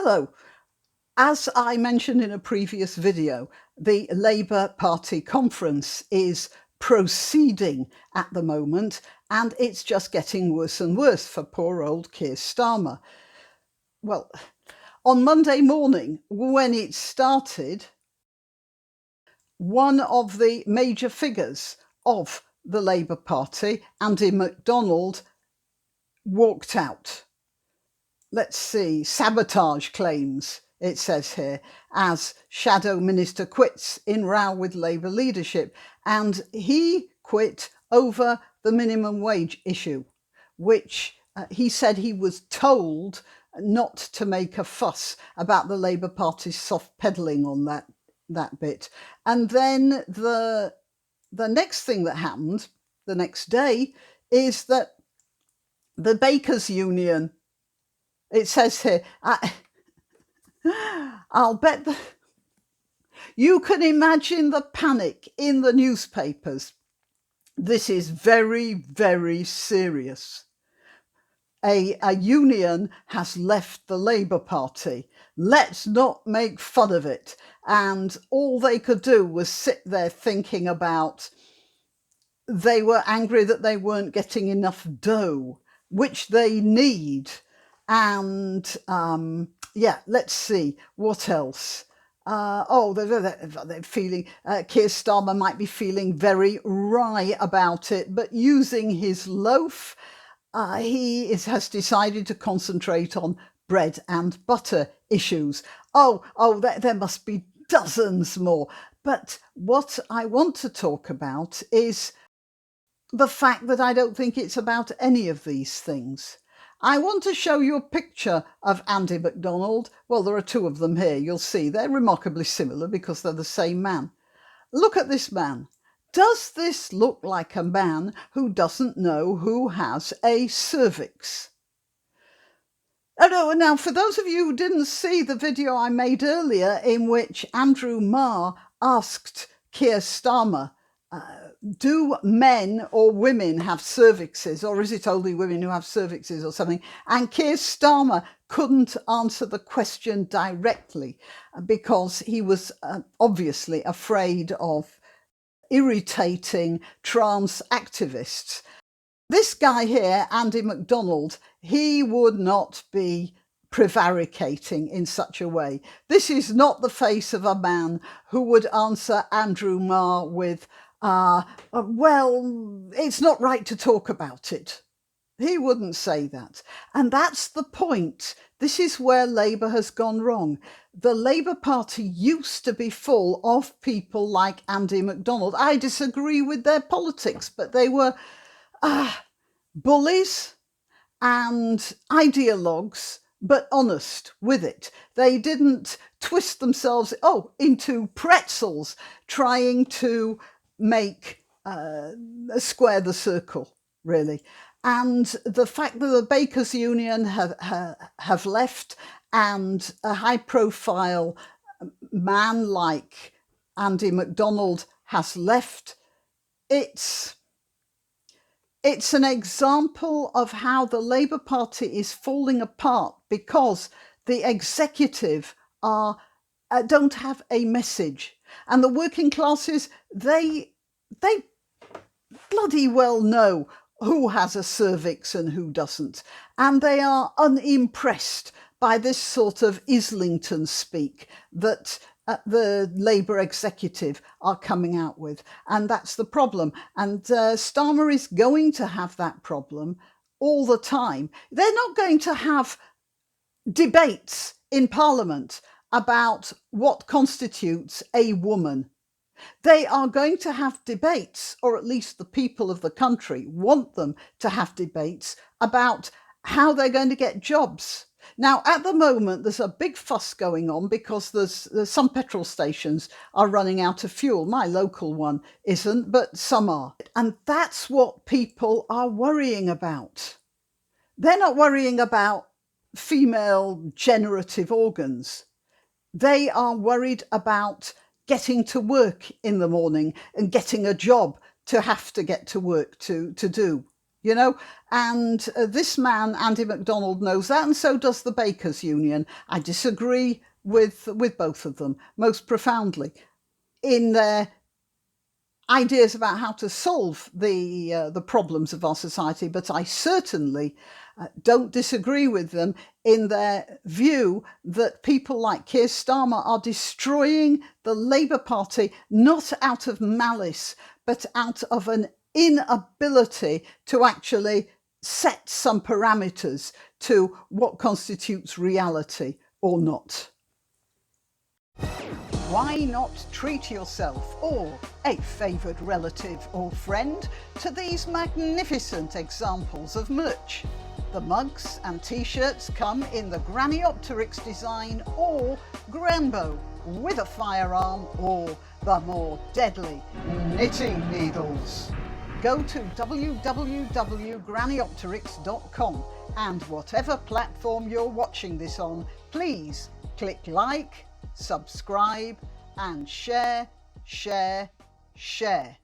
Hello. As I mentioned in a previous video, the Labour Party conference is proceeding at the moment, and it's just getting worse and worse for poor old Keir Starmer. Well, on Monday morning, when it started, one of the major figures of the Labour Party, Andy McDonald, walked out. Let's see, sabotage claims, it says here, as Shadow Minister quits in row with Labour leadership. And he quit over the minimum wage issue, which he said he was told not to make a fuss about the Labour Party's soft pedalling on that bit. And then the next thing that happened the next day is that the Bakers Union, it says here, I'll bet you can imagine the panic in the newspapers. This is very, very serious. A union has left the Labour Party. Let's not make fun of it. And all they could do was sit there thinking about, they were angry that they weren't getting enough dough, which they need. And let's see, what else? They're feeling, Keir Starmer might be feeling very wry about it, but using his loaf, he has decided to concentrate on bread and butter issues. There must be dozens more. But what I want to talk about is the fact that I don't think it's about any of these things. I want to show you a picture of Andy McDonald. Well, there are two of them here. You'll see they're remarkably similar because they're the same man. Look at this man. Does this look like a man who doesn't know who has a cervix? Oh no, now for those of you who didn't see the video I made earlier in which Andrew Marr asked Keir Starmer, do men or women have cervixes, or is it only women who have cervixes or something? And Keir Starmer couldn't answer the question directly because he was obviously afraid of irritating trans activists. This guy here, Andy McDonald, he would not be prevaricating in such a way. This is not the face of a man who would answer Andrew Marr with, it's not right to talk about it. He wouldn't say that. And that's the point. This is where Labour has gone wrong. The Labour Party used to be full of people like Andy McDonald. I disagree with their politics, but they were bullies and ideologues, but honest with it. They didn't twist themselves into pretzels trying to make square the circle, really. And the fact that the Bakers Union have left and a high-profile man like Andy McDonald has left, it's an example of how the Labour Party is falling apart because the executive don't have a message. And the working classes, they bloody well know who has a cervix and who doesn't. And they are unimpressed by this sort of Islington speak that the Labour executive are coming out with. And that's the problem. And Starmer is going to have that problem all the time. They're not going to have debates in Parliament about what constitutes a woman. They are going to have debates, or at least the people of the country want them to have debates about how they're going to get jobs. Now, at the moment, there's a big fuss going on because there's some petrol stations are running out of fuel. My local one isn't, but some are. And that's what people are worrying about. They're not worrying about female generative organs. They are worried about getting to work in the morning and getting a job to have to get to work to do. you know, and this man, Andy McDonald, knows that, and so does the Bakers Union. I disagree with both of them most profoundly in their ideas about how to solve the problems of our society, but I certainly don't disagree with them in their view that people like Keir Starmer are destroying the Labour Party not out of malice, but out of an inability to actually set some parameters to what constitutes reality or not. Why not treat yourself or a favoured relative or friend to these magnificent examples of merch? The mugs and t-shirts come in the Graniopteryx design or Granbo with a firearm or the more deadly knitting needles. Go to www.graniopteryx.com and whatever platform you're watching this on, please click like, subscribe and share, share, share.